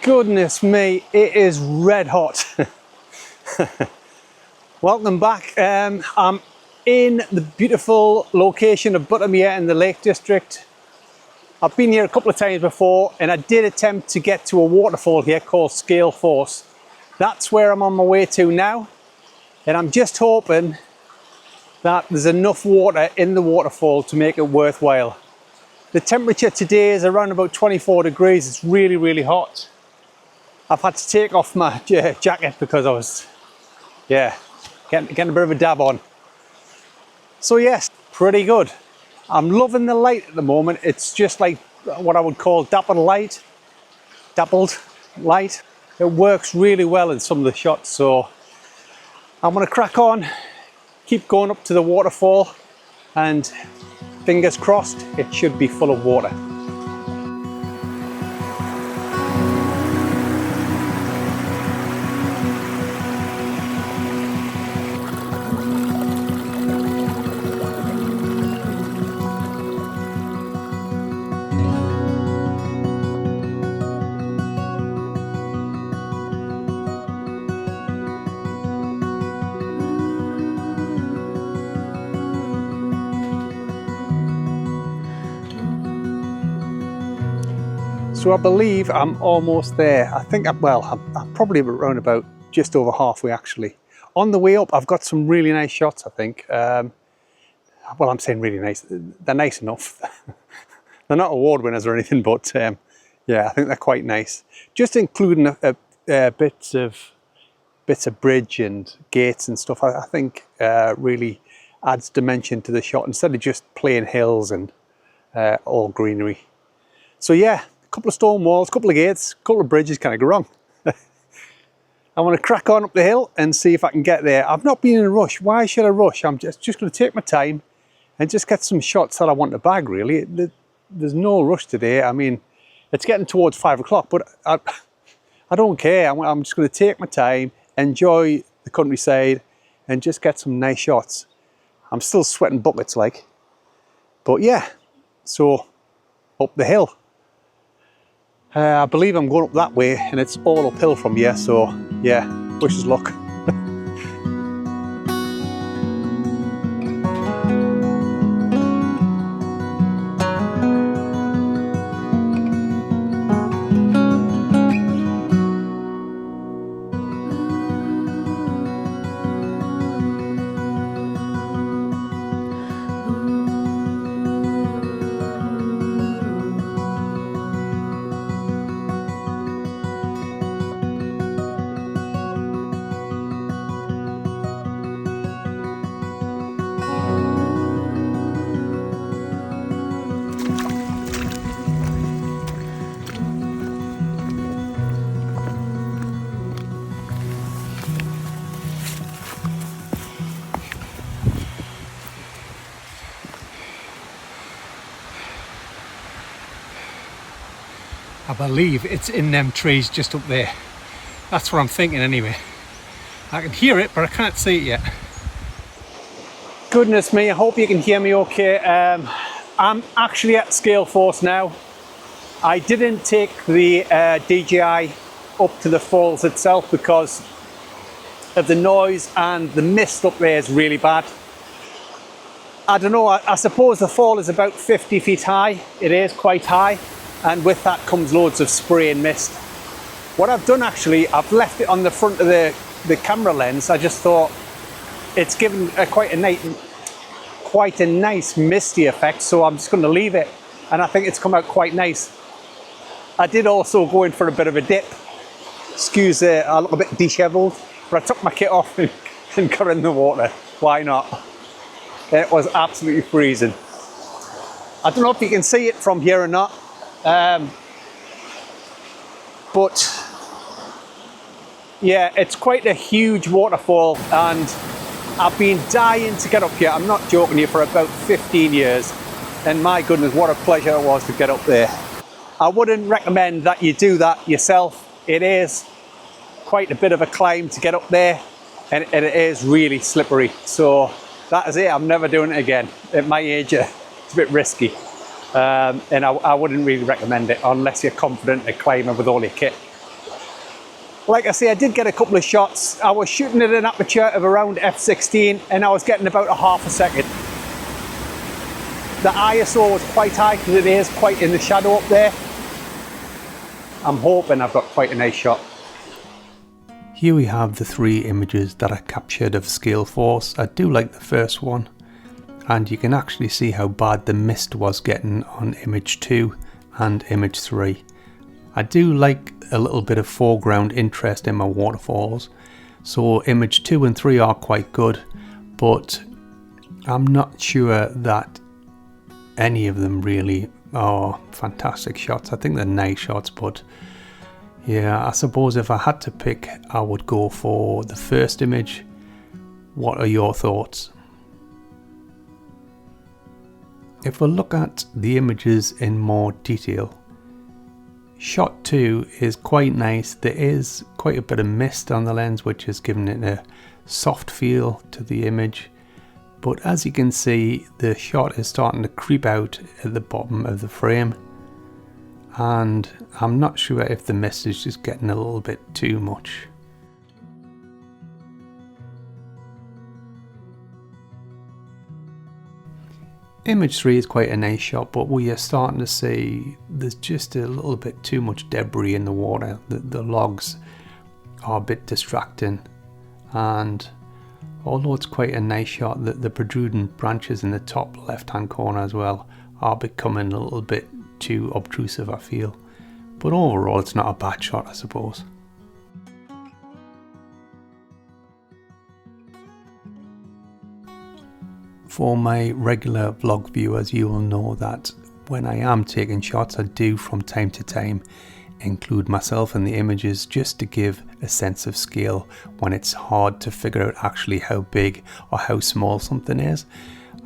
Goodness me, it is red hot. Welcome back. I'm in the beautiful location of Buttermere in the Lake District. I've been here a couple of times before, and I did attempt to get to a waterfall here called Scale Force. That's where I'm on my way to now, and I'm just hoping that there's enough water in the waterfall to make it worthwhile. The temperature today is around about 24 degrees. It's really, really hot. I've had to take off my jacket because I was, getting a bit of a dab on. So yes, pretty good. I'm loving the light at the moment. It's just like what I would call dappled light. It works really well in some of the shots. So I'm gonna crack on, keep going up to the waterfall, and fingers crossed, it should be full of water. So I believe I'm almost there. I think I'm probably around about just over halfway actually. On the way up, I've got some really nice shots, I think. Well, I'm saying really nice. They're nice enough. They're not award winners or anything, but yeah, I think they're quite nice. Just including bits of bridge and gates and stuff, I think really adds dimension to the shot instead of just plain hills and all greenery. So yeah. Couple of stone walls, couple of gates, couple of bridges, can't go wrong. I want to crack on up the hill and see if I can get there. I've not been in a rush. Why should I rush? I'm just going to take my time and just get some shots that I want to bag, really. There's no rush today. I mean, it's getting towards 5 o'clock, but I don't care. I'm just going to take my time, enjoy the countryside, and just get some nice shots. I'm still sweating buckets, like. But yeah, so up the hill. I believe I'm going up that way, and it's all uphill from here, so yeah, wish us luck. I believe it's in them trees just up there. That's what I'm thinking anyway. I can hear it, but I can't see it yet. Goodness me, I hope you can hear me okay. I'm actually at Scale Force now. I didn't take the DJI up to the falls itself because of the noise, and the mist up there is really bad. I don't know, I suppose the fall is about 50 feet high. It is quite high. And with that comes loads of spray and mist. What I've done actually, I've left it on the front of the camera lens. I just thought it's given quite a nice misty effect, so I'm just going to leave it, and I think it's come out quite nice. I did also go in for a bit of a dip. Excuse a little bit dishevelled, but I took my kit off and got in the water. Why not? It was absolutely freezing. I don't know if you can see it from here or not. But yeah, it's quite a huge waterfall, and I've been dying to get up here. I'm not joking here, for about 15 years, and my goodness, what a pleasure it was to get up there. I wouldn't recommend that you do that yourself. It is quite a bit of a climb to get up there, and it is really slippery. So that is it. I'm never doing it again. At my age, it's a bit risky. And I wouldn't really recommend it unless you're confident in climbing with all your kit. Like I say, I did get a couple of shots. I was shooting at an aperture of around f16 and I was getting about a half a second. The ISO was quite high because it is quite in the shadow up there. I'm hoping I've got quite a nice shot. Here we have the 3 images that I captured of scale force. I do like the first one, and you can actually see how bad the mist was getting on image 2 and image 3. I do like a little bit of foreground interest in my waterfalls, so image 2 and 3 are quite good, but I'm not sure that any of them really are fantastic shots. I think they're nice shots, but yeah, I suppose if I had to pick, I would go for the first image. What are your thoughts? If we look at the images in more detail, shot 2 is quite nice. There is quite a bit of mist on the lens, which is giving it a soft feel to the image. But as you can see, the shot is starting to creep out at the bottom of the frame. And I'm not sure if the mist is just getting a little bit too much. Image 3 is quite a nice shot, but we are starting to see there's just a little bit too much debris in the water. The logs are a bit distracting, and although it's quite a nice shot, the protruding branches in the top left hand corner as well are becoming a little bit too obtrusive, I feel. But overall it's not a bad shot, I suppose. For my regular vlog viewers, you will know that when I am taking shots, I do from time to time include myself in the images just to give a sense of scale when it's hard to figure out actually how big or how small something is.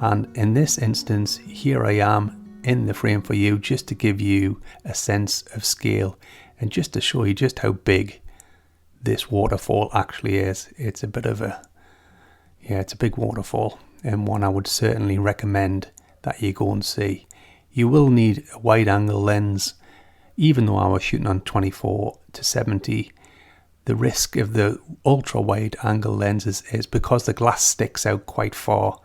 And in this instance, here I am in the frame for you just to give you a sense of scale and just to show you just how big this waterfall actually is. It's a bit of a, yeah, it's a big waterfall, and one I would certainly recommend that you go and see. You will need a wide angle lens. Even though I was shooting on 24 to 70, the risk of the ultra wide angle lenses is because the glass sticks out quite far,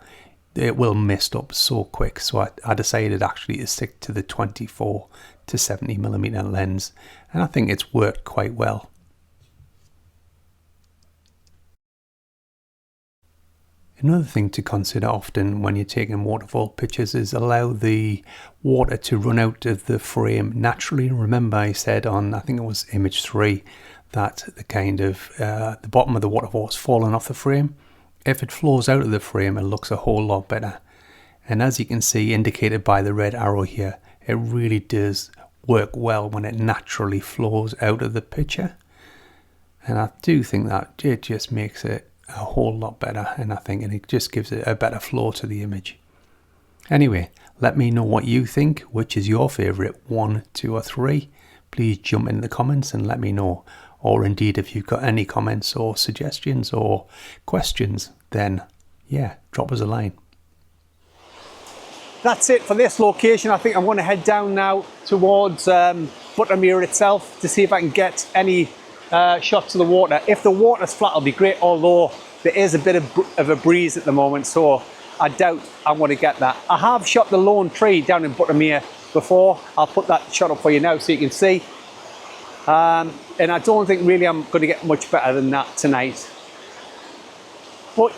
it will mist up so quick. So I decided actually to stick to the 24 to 70mm lens, and I think it's worked quite well. Another thing to consider often when you're taking waterfall pictures is allow the water to run out of the frame naturally. Remember I said on, I think it was image 3, that the kind of the bottom of the waterfall is falling off the frame. If it flows out of the frame, it looks a whole lot better. And as you can see, indicated by the red arrow here, it really does work well when it naturally flows out of the picture. And I do think that it just makes it a whole lot better, and I think it just gives it a better flow to the image. Anyway, let me know what you think. Which is your favourite, 1, 2 or 3? Please jump in the comments and let me know. Or indeed, if you've got any comments or suggestions or questions, then yeah, drop us a line. That's it for this location. I think I'm going to head down now towards Buttermere itself to see if I can get any shots of the water. If the water's flat, it'll be great, although there is a bit of a breeze at the moment, so I doubt I'm going to get that. I have shot the lone tree down in Buttermere before. I'll put that shot up for you now so you can see. And I don't think really I'm going to get much better than that tonight. But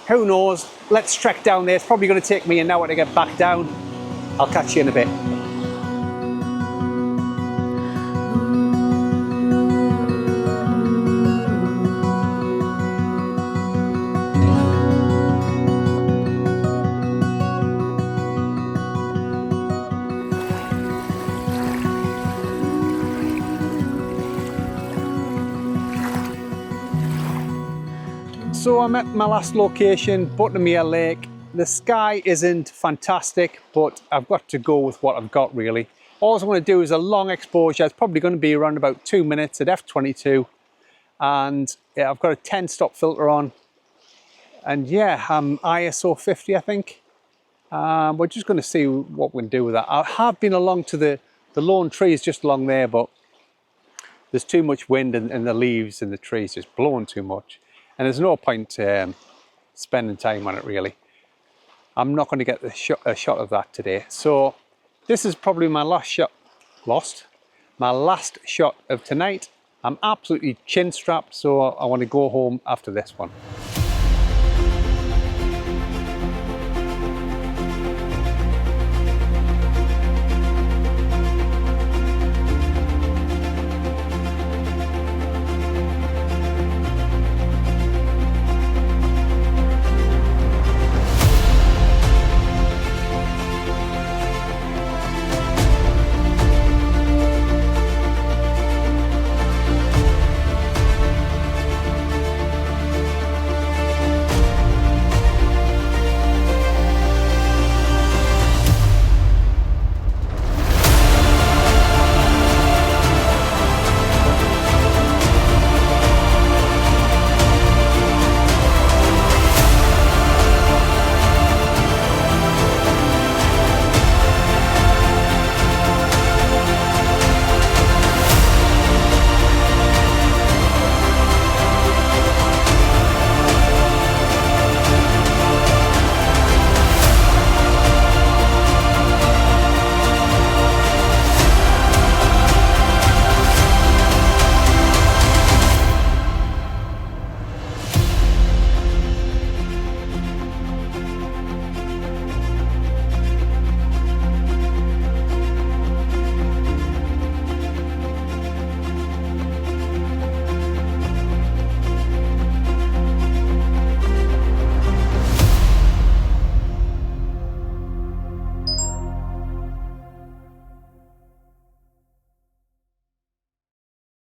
who knows? Let's trek down there. It's probably going to take me an hour to get back down. I'll catch you in a bit. So I'm at my last location, Buttermere Lake. The sky isn't fantastic, but I've got to go with what I've got really. All I want to do is a long exposure. It's probably going to be around about 2 minutes at f22. And yeah, I've got a 10 stop filter on. And yeah, I'm ISO 50, I think. We're just going to see what we can do with that. I have been along to the lone trees just along there, but there's too much wind and the leaves and the trees just blowing too much. And there's no point spending time on it really. I'm not going to get a shot of that today. So this is probably my last shot, my last shot of tonight. I'm absolutely chin strapped, so I want to go home after this one.